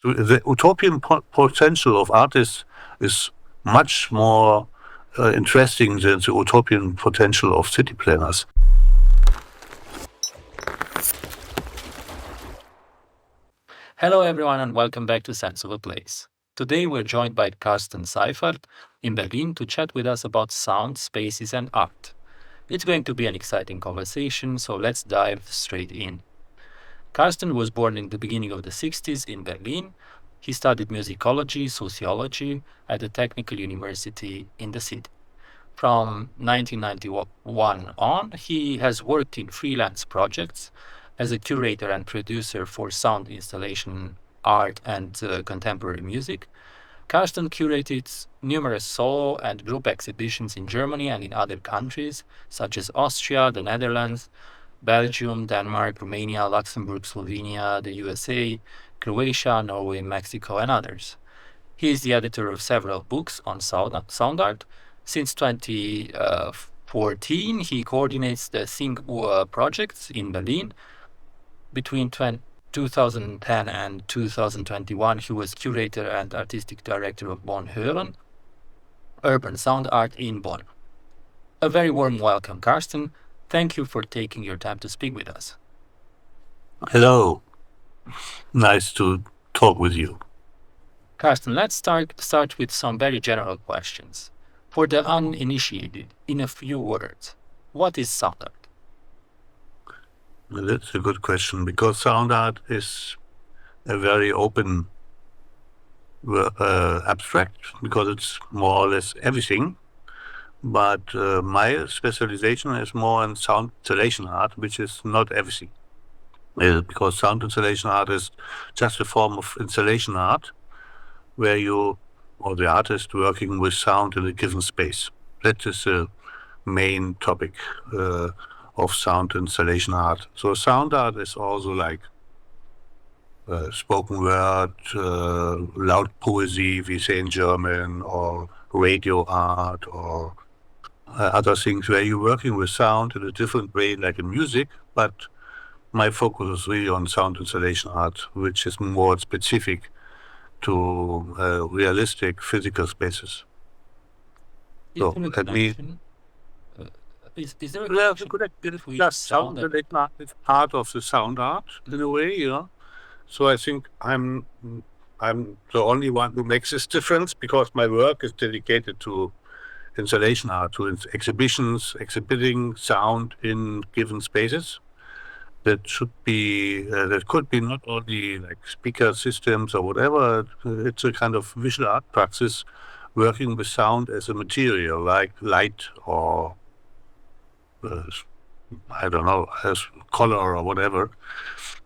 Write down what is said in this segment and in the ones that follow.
the utopian potential of artists is much more interesting than the utopian potential of city planners. Hello, everyone, and welcome back to Sense of a Place. Today, we're joined by Carsten Seiffarth in Berlin to chat with us about sound, spaces, and art. It's going to be an exciting conversation, so let's dive straight in. Carsten was born in the beginning of the 60s in Berlin. He studied musicology, sociology at the Technical University in the city. From 1991 on, he has worked in freelance projects as a curator and producer for sound installation, art, and contemporary music. Carsten curated numerous solo and group exhibitions in Germany and in other countries, such as Austria, the Netherlands, Belgium, Denmark, Romania, Luxemburg, Slovenia, the USA, Croatia, Norway, Mexico, and others. He is the editor of several books on sound art. Since 2014, he coordinates the singuhr projects in Berlin. Between 2010 and 2021, he was curator and artistic director of Bonn Hoeren, urban sound art in Bonn. A very warm welcome, Carsten. Thank you for taking your time to speak with us. Hello. Nice to talk with you. Carsten, let's start with some very general questions. For the uninitiated, in a few words, what is sound art? Well, that's a good question, because sound art is a very open abstract, because it's more or less everything. But my specialization is more in sound installation art, which is not everything. Because sound installation art is just a form of installation art where you, or the artist, working with sound in a given space. That is the main topic of sound installation art. So sound art is also like spoken word, loud poesy, we say in German, or radio art, or other things where you're working with sound in a different way, like in music. But my focus is really on sound installation art, which is more specific to realistic physical spaces. Is there a connection? Is there a connection between sound sound installation art is part of the sound art in a way, you know. So I think I'm the only one who makes this difference, because my work is dedicated to installation art, to exhibitions, exhibiting sound in given spaces. That should be that could be not only like speaker systems or whatever. It's a kind of visual art praxis working with sound as a material, like light or I don't know, as color or whatever.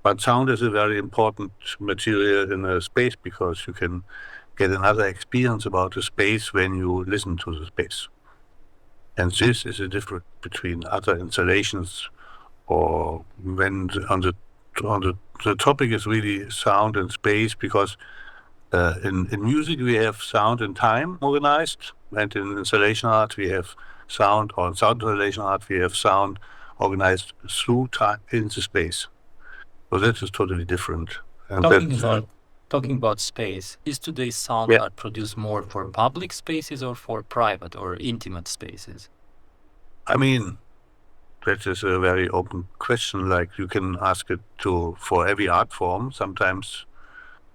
But sound is a very important material in a space, because you can get another experience about the space when you listen to the space. And this is a difference between other installations, or when the topic is really sound and space, because in music we have sound and time organized, and in installation art we have sound, or in sound installation art we have sound organized through time in the space. So that is totally different. And Talking about space, is today's sound art produced more for public spaces or for private or intimate spaces? I mean, that is a very open question. Like, you can ask it for every art form. Sometimes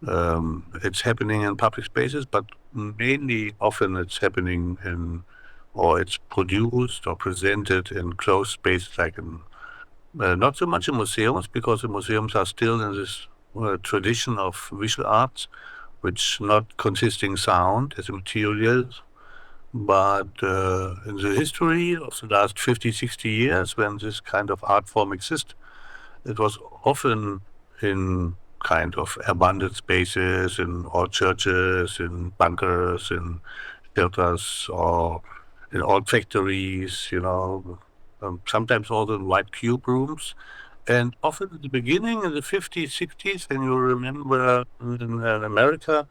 it's happening in public spaces, but mainly often it's happening or it's produced or presented in closed spaces, like in not so much in museums, because the museums are still in this tradition of visual arts, which not consisting sound as a material. But in the history of the last 50, 60 years, when this kind of art form exists, it was often in kind of abandoned spaces, in old churches, in bunkers, in shelters, or in old factories, sometimes also in white cube rooms. And often at the beginning, in the 50s, 60s, and you remember in America,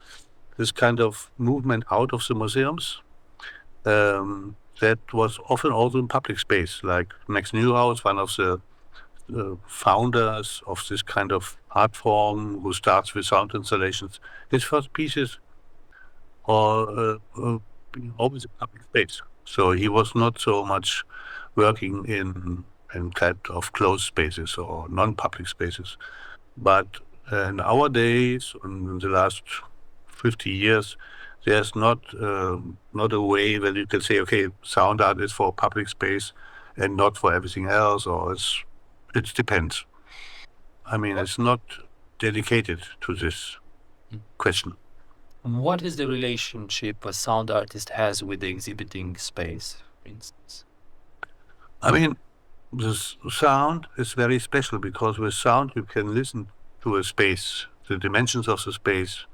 this kind of movement out of the museums, that was often also in public space, like Max Neuhaus, one of the founders of this kind of art form who starts with sound installations. His first pieces are always in public space. So he was not so much working in kind of closed spaces or non-public spaces. But nowadays, in the last 50 years, there's not a way that you can say, okay, sound art is for public space and not for everything else, or it depends. I mean, it's not dedicated to this question. What is the relationship a sound artist has with the exhibiting space, for instance? I mean, this sound is very special because with sound you can listen to a space, the dimensions of the space,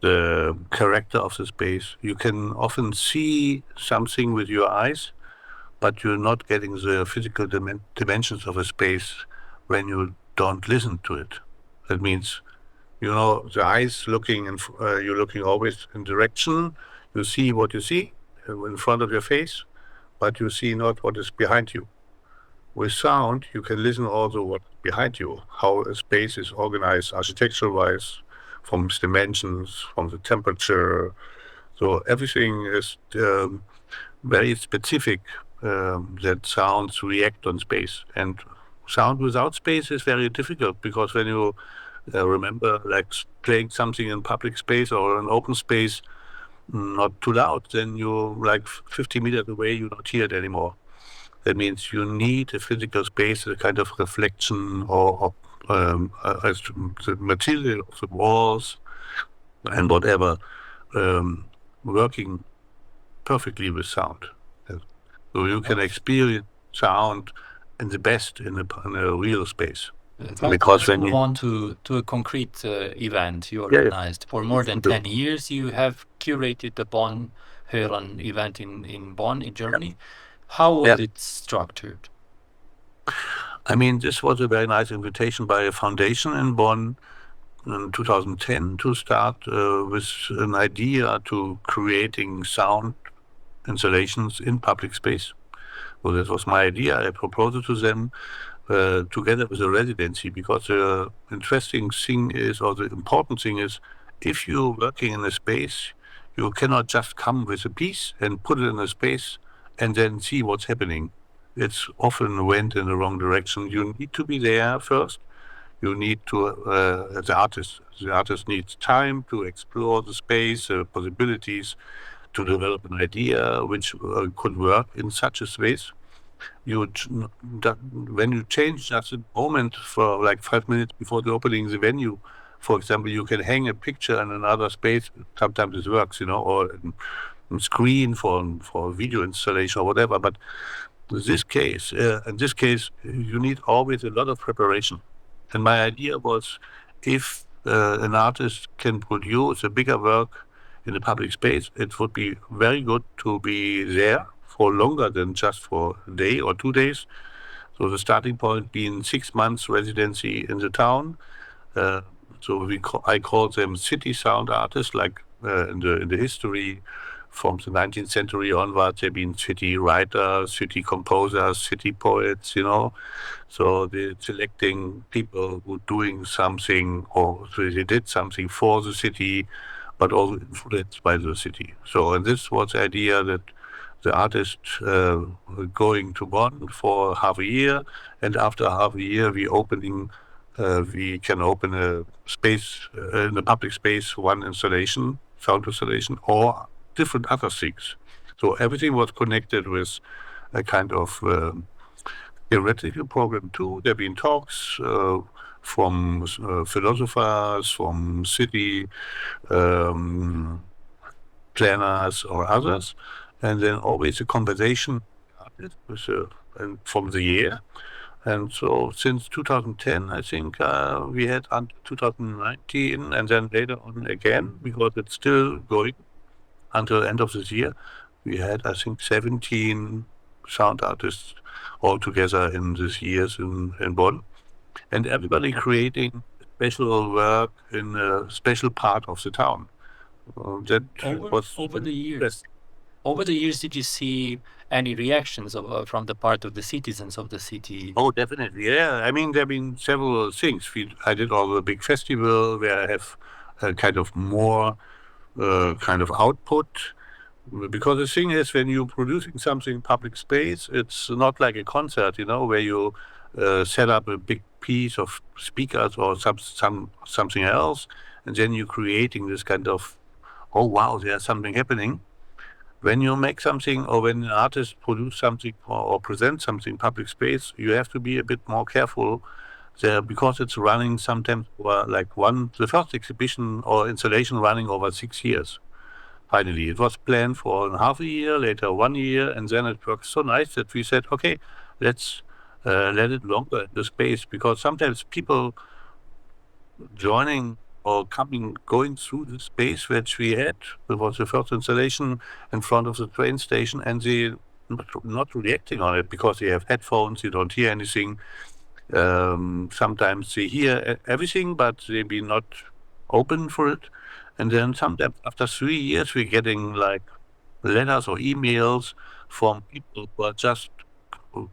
the character of the space. You can often see something with your eyes, but you're not getting the physical dimensions of a space when you don't listen to it. That means, the eyes looking, you're looking always in direction. You see what you see in front of your face, but you see not what is behind you. With sound, you can listen also what's behind you, how a space is organized architectural-wise, from its dimensions, from the temperature. So everything is very specific that sounds react on space. And sound without space is very difficult because when you remember like playing something in public space or an open space, not too loud, then you're like 50 meters away, you don't hear it anymore. That means you need a physical space, a kind of reflection or as the material of the walls and whatever working perfectly with sound. So you can experience sound in the best in a real space. Because when you move on to a concrete event you organized for more than 10 years, you have curated the Bonn hoeren event in Bonn, in Germany. How was it structured? I mean, this was a very nice invitation by a foundation in Bonn in 2010 to start with an idea to creating sound installations in public space. So that was my idea. I proposed it to them together with a residency, because the interesting thing is, or the important thing is, if you're working in a space, you cannot just come with a piece and put it in a space and then see what's happening. It's often went in the wrong direction. You need to be there first. You need to, the artist needs time to explore the space, possibilities, to develop an idea which could work in such a space. When you change just a moment for like 5 minutes before the opening the venue, for example, you can hang a picture in another space. Sometimes it works, or a screen for video installation or whatever. But in this case, you need always a lot of preparation. And my idea was, if an artist can produce a bigger work in the public space, it would be very good to be there for longer than just for a day or 2 days. So the starting point being 6 months residency in the town. So I call them city sound artists, like in the history from the 19th century onwards, they've been city writers, city composers, city poets, So they're selecting people who doing something, or so they did something for the city, but also influenced by the city. So, and this was the idea that the artist going to Bonn for half a year, and after half a year we can open a space in a public space, one installation, sound installation, or different other things. So everything was connected with a kind of theoretical program too. There have been talks from philosophers, from city planners or others, and then always a conversation with, and from the year. And so since 2010, I think we had until 2019, and then later on again, because it's still going until the end of this year, we had, I think, 17 sound artists all together in these years in Bonn. And everybody creating special work in a special part of the town. That was over the years. Over the years, did you see any reactions from the part of the citizens of the city? Oh, definitely. Yeah. I mean, there have been several things. I did all the big festival where I have kind of more kind of output. Because the thing is, when you're producing something in public space, it's not like a concert, where you set up a big piece of speakers or something else, and then you're creating this kind of, oh wow, there's something happening. When you make something, or when an artist produce something or present something in public space, you have to be a bit more careful there, because it's running sometimes like the first exhibition or installation running over 6 years. Finally, it was planned for half a year, later 1 year, and then it worked so nice that we said, okay, let's let it longer in the space, because sometimes people joining or going through the space which we had. It was the first installation in front of the train station, and they not reacting on it because they have headphones, you don't hear anything. Sometimes they hear everything, but they be not open for it. And then sometimes after 3 years, we're getting like letters or emails from people who are just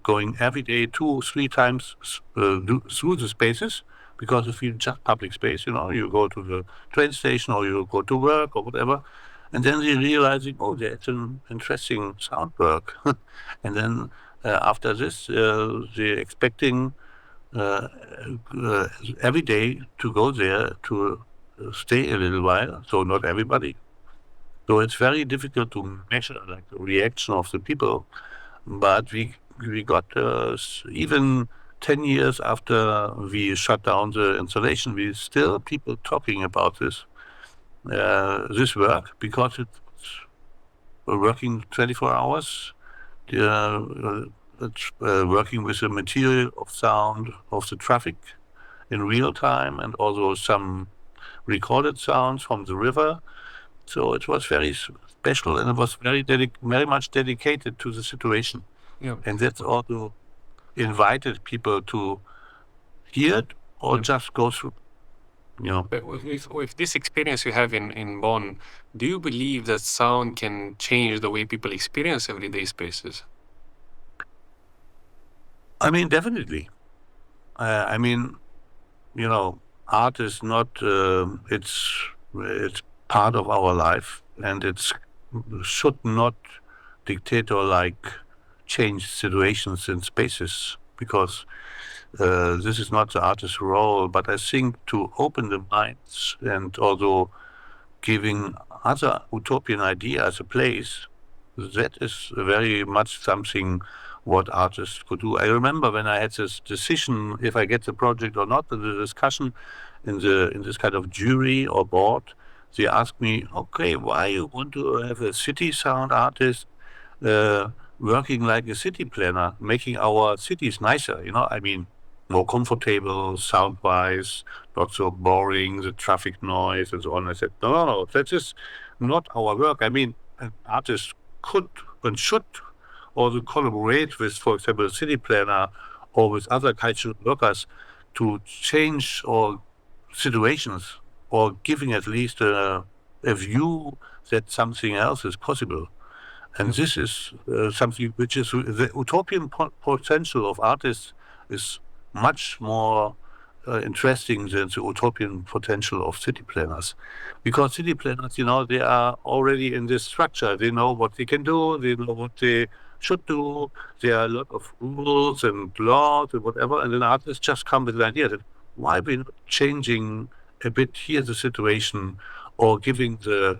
going every day 2 or 3 times through the spaces, because if you just public space, you go to the train station or you go to work or whatever, and then they're realizing, oh, there's an interesting sound work. And then after this, they're expecting uh, every day to go there to stay a little while. So not everybody. So it's very difficult to measure like the reaction of the people. But we got even 10 years after we shut down the installation, we still people talking about this work, because it's working 24 hours. It's working with the material of sound of the traffic in real time, and also some recorded sounds from the river. So it was very special, and it was very much dedicated to the situation. Yeah. And that's also invited people to hear it or just go through. But with this experience you have in Bonn, do you believe that sound can change the way people experience everyday spaces? I mean, definitely. I mean, art is not. It's part of our life, and it should not dictate or like change situations in spaces, because this is not the artist's role. But I think to open the minds and also giving other utopian ideas a place, that is very much something what artists could do. I remember when I had this decision if I get the project or not, in the discussion in this kind of jury or board, they asked me, okay, why you want to have a city sound artist working like a city planner, making our cities nicer, I mean, more comfortable sound-wise, not so boring, the traffic noise and so on. I said, no, that is not our work. I mean, an artist could and should also collaborate with, for example, a city planner or with other cultural workers to change or situations, or giving at least a view that something else is possible. And this is something which is the utopian potential of artists is much more interesting than the utopian potential of city planners. Because city planners, they are already in this structure. They know what they can do, they know what they should do. There are a lot of rules and laws and whatever. And then artists just come with an idea that why we're not changing a bit here the situation, or giving a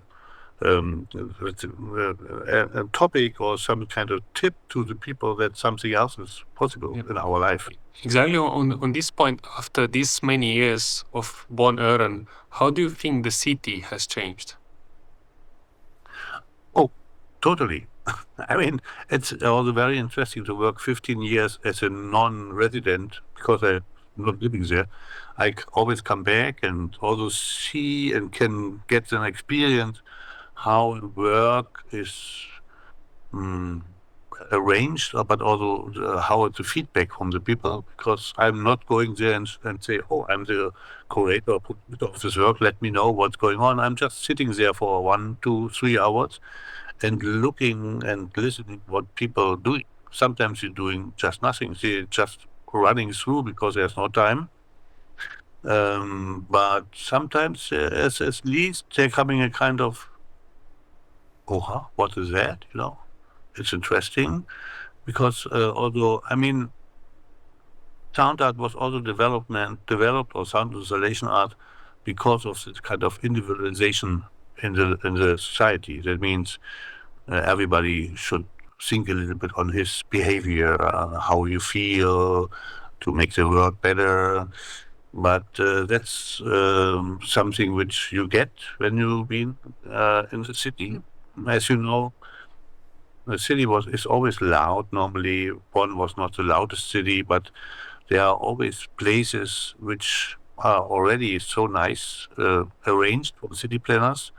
topic or some kind of tip to the people that something else is possible in our life. Exactly on this point, after these many years of Bonn Hoeren, how do you think the city has changed? Oh, totally. I mean, it's also very interesting to work 15 years as a non-resident, because I'm not living there. I always come back and also see and can get an experience how work is arranged, but also how it's the feedback from the people, because I'm not going there and say, oh, I'm the curator of this work, let me know what's going on. I'm just sitting there for 1, 2, 3 hours, and looking and listening what people do. Sometimes you're doing just nothing. They're just running through because there's no time. But sometimes, at least they're coming a kind of, oh, huh, what is that? It's interesting because although sound art was also developed, or sound installation art, because of this kind of individualization in the society. That means everybody should think a little bit on his behavior, how you feel, to make the work better. But that's something which you get when you've been in the city. As you know, the city is always loud. Normally, Bonn was not the loudest city, but there are always places which are already so nice arranged for city planners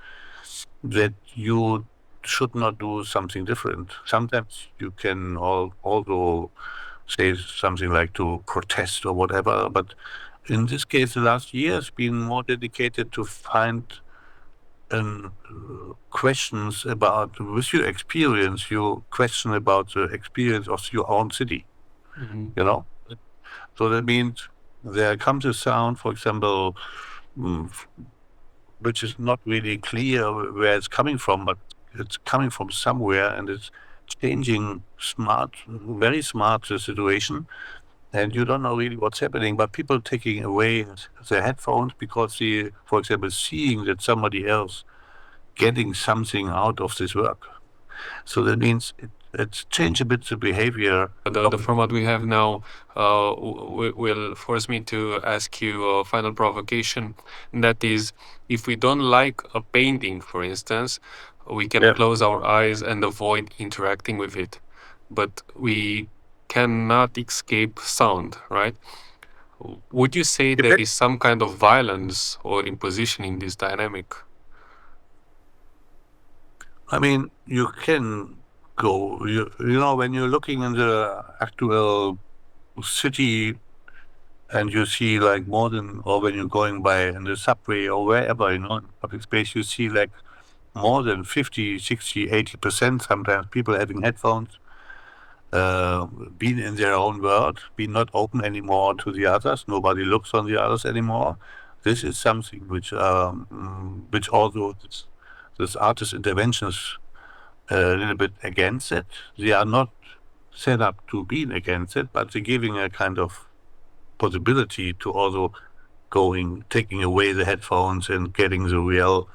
that you should not do something different. Sometimes you can also say something like to protest or whatever, but in this case, the last year has been more dedicated to find questions about, with your experience, you question about the experience of your own city, you know? So that means there comes a sound, for example, which is not really clear where it's coming from, but it's coming from somewhere and it's changing very smart the situation. And you don't know really what's happening, but people taking away their headphones because they, for example, seeing that somebody else getting something out of this work. So that means it's changed a bit the behavior. The format we have now will force me to ask you a final provocation. And that is, if we don't like a painting, for instance, we can close our eyes and avoid interacting with it. But we cannot escape sound, right? Would you say there is some kind of violence or imposition in this dynamic? You can go, when you're looking in the actual city and you see like more than, or when you're going by in the subway or wherever, in public space, you see like more than 50, 60, 80% sometimes people having headphones, being in their own world, being not open anymore to the others. Nobody looks on the others anymore. This is something which also this artist interventions a little bit against it. They are not set up to be against it, but they're giving a kind of possibility to also taking away the headphones and getting the real,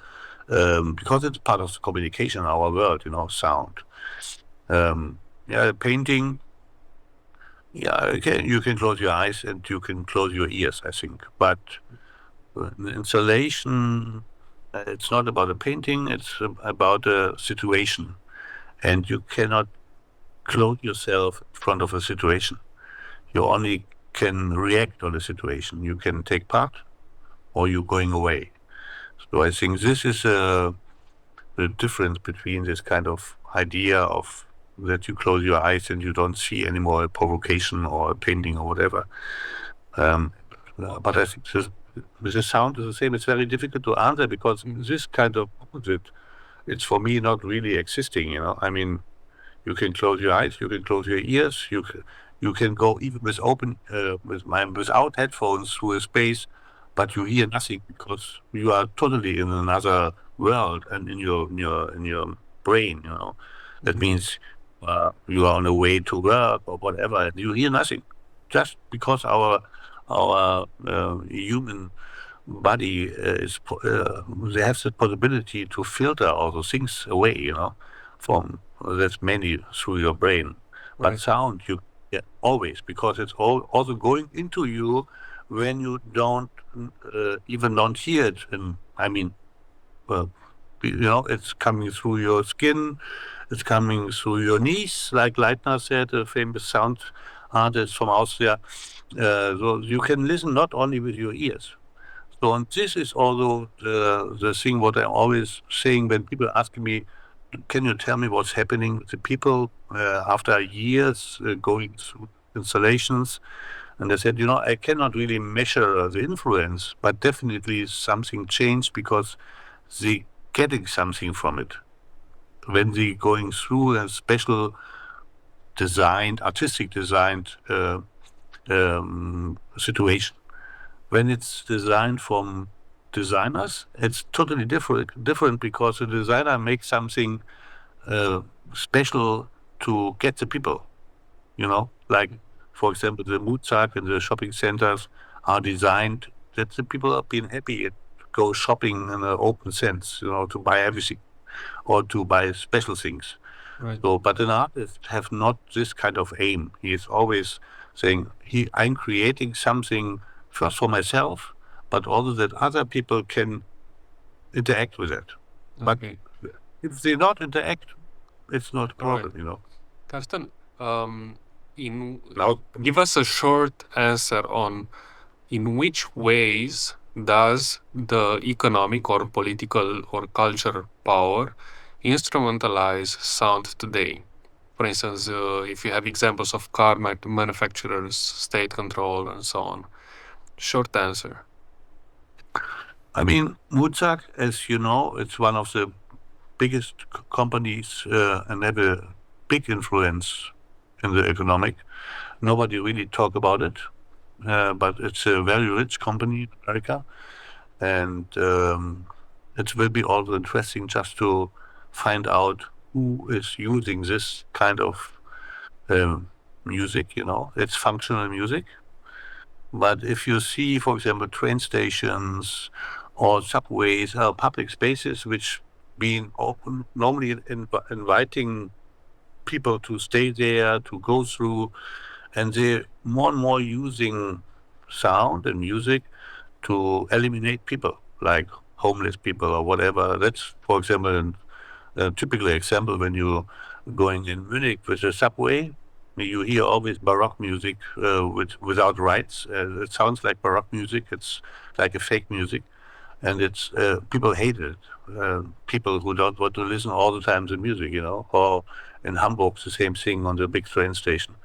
because it's part of the communication in our world, sound. Painting, you can close your eyes and you can close your ears, I think. But installation, it's not about a painting, it's about a situation. And you cannot close yourself in front of a situation. You only can react on the situation. You can take part or you're going away. So I think this is the difference between this kind of idea of that you close your eyes and you don't see anymore a provocation or a painting or whatever. But I think with the sound is the same. It's very difficult to answer because this kind of opposite, it's for me not really existing. You can close your eyes, you can close your ears, you can go even without headphones through a space, but you hear nothing because you are totally in another world and in your brain. That means you are on the way to work or whatever, and you hear nothing, just because our human body they have the possibility to filter all those things away, from that's mainly through your brain. Right. But sound, you always, because it's also going into you when you even don't hear it. And it's coming through your skin, it's coming through your knees, like Leitner said, a famous sound artist from Austria. So you can listen not only with your ears. So, and this is also the thing what I'm always saying when people ask me, can you tell me what's happening with the people after years going through installations? And I said, I cannot really measure the influence, but definitely something changed because they getting something from it. when they going through a special designed, artistic designed situation. When it's designed from designers, it's totally different because the designer makes something special to get the people, like, for example, the Mozart and the shopping centers are designed that the people are being happy and go shopping in an open sense, to buy everything or to buy special things. Right. So, but an artist have not this kind of aim. He is always saying, I'm creating something first for myself, but also that other people can interact with it. But Okay. if they not interact, it's not a All right. problem, Carsten, Now, give us a short answer on in which ways does the economic or political or cultural power instrumentalize sound today? For instance, if you have examples of car manufacturers, state control, and so on. Short answer. I mean, Mozart, as you know, it's one of the biggest companies and have a big influence in the economic. Nobody really talk about it, but it's a very rich company in America, and it will be also interesting just to find out who is using this kind of music. It's functional music. But if you see, for example, train stations or subways or public spaces which being open, normally inviting people to stay there, to go through, and they're more and more using sound and music to eliminate people, like homeless people or whatever. That's, for example, a typical example when you're going in Munich with a subway. You hear always Baroque music without rights. It sounds like Baroque music. It's like a fake music, and it's people hate it. People who don't want to listen all the time to music, Or in Hamburg, the same thing on the big train station.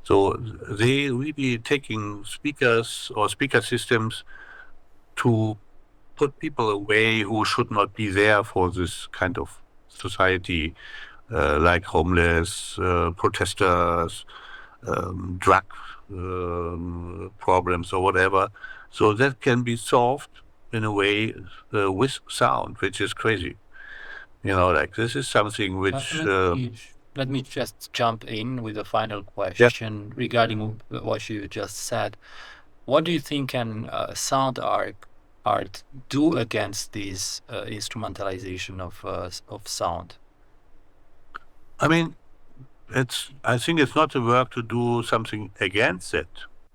So they really taking speakers or speaker systems to put people away who should not be there for this kind of society, like homeless, protesters, drug problems or whatever. So that can be solved in a way with sound, which is crazy. Like this is something which... Let me just jump in with a final question regarding what you just said. What do you think can sound art do against this instrumentalization of sound? I mean, I think it's not a work to do something against it,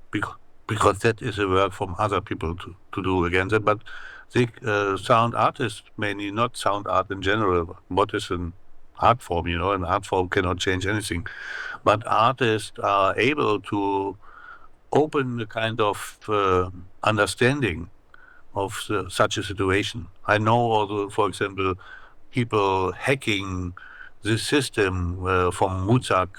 because that is a work from other people to do against it. But the sound artists, mainly not sound art in general, what is an art form, an art form cannot change anything. But artists are able to open a kind of understanding of such a situation. I know also, for example, people hacking the system from Mozart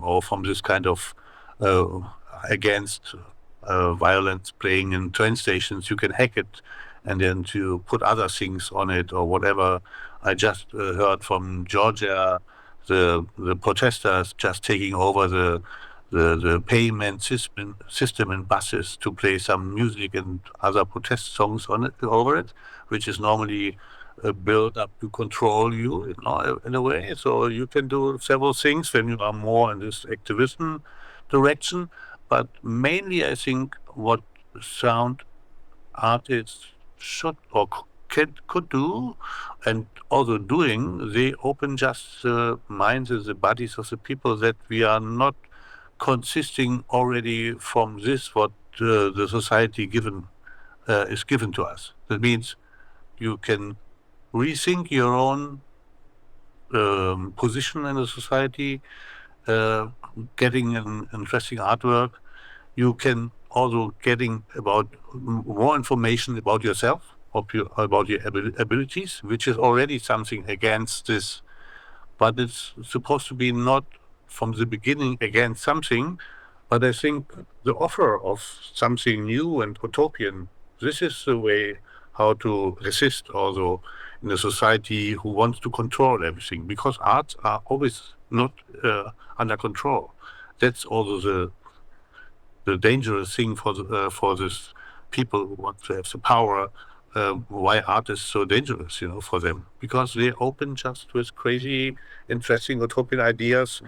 or from this kind of uh, against violence playing in train stations. You can hack it and then to put other things on it or whatever. I just heard from Georgia, the protesters just taking over the payment system in buses to play some music and other protest songs on it over it, which is normally built up to control you, in a way. So you can do several things when you are more in this activism direction. But mainly, I think what sound artists should or could do, and also doing, they open just the minds and the bodies of the people, that we are not consisting already from this what the society is given to us. That means you can rethink your own position in the society, getting an interesting artwork. You can also getting about more information about yourself, about your abilities, which is already something against this. But it's supposed to be not from the beginning against something, but I think the offer of something new and utopian, this is the way how to resist also in a society who wants to control everything, because arts are always not under control. That's also the dangerous thing for this people who want to have the power. Why art is so dangerous, for them, because they open just with crazy, interesting utopian ideas.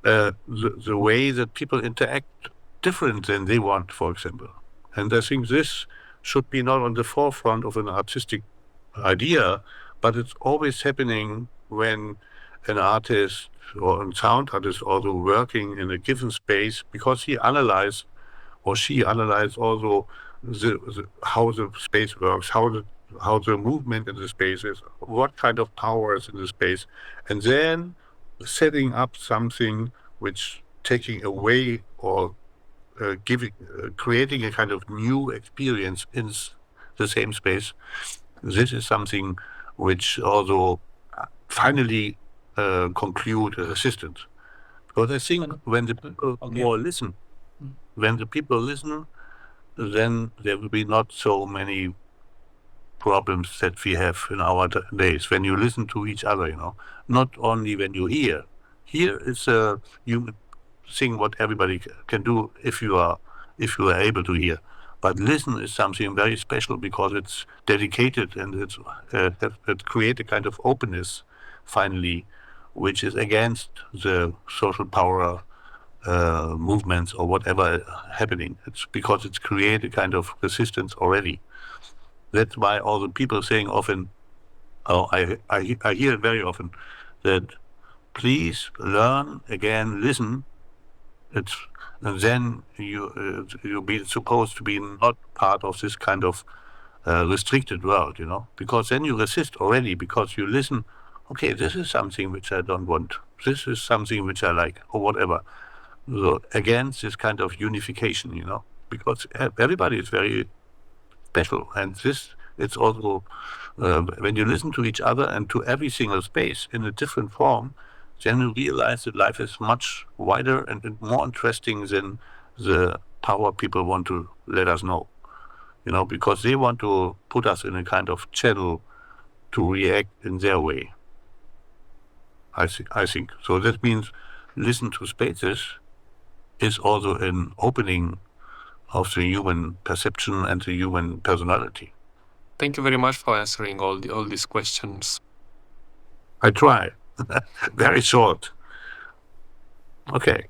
The way that people interact different than they want, for example. And I think this should be not on the forefront of an artistic idea, but it's always happening when an artist or a sound artist also working in a given space, because he analyzes or she analyzes also how the space works, how the movement in the space is, what kind of power is in the space, and then setting up something which taking away or creating a kind of new experience in the same space. This is something which also finally conclude a resistance. Because I think when the people more listen, then there will be not so many problems that we have in our days. When you listen to each other, not only when you hear. Here is a human thing what everybody can do if you are able to hear. But listen is something very special because it's dedicated and it creates a kind of openness, finally, which is against the social power movements or whatever happening. It's because it's created a kind of resistance already. That's why all the people saying often, I hear it very often, that please learn again, listen. And then you be supposed to be not part of this kind of restricted world, because then you resist already, because you listen. Okay, this is something which I don't want. This is something which I like, or whatever. So against this kind of unification, because everybody is very special, and it's also when you listen to each other and to every single space in a different form, then you realize that life is much wider and more interesting than the power people want to let us know, because they want to put us in a kind of channel to react in their way. I think so. That means listen to spaces is also an opening of the human perception and the human personality. Thank you very much for answering all these questions. I try. Very short. Okay.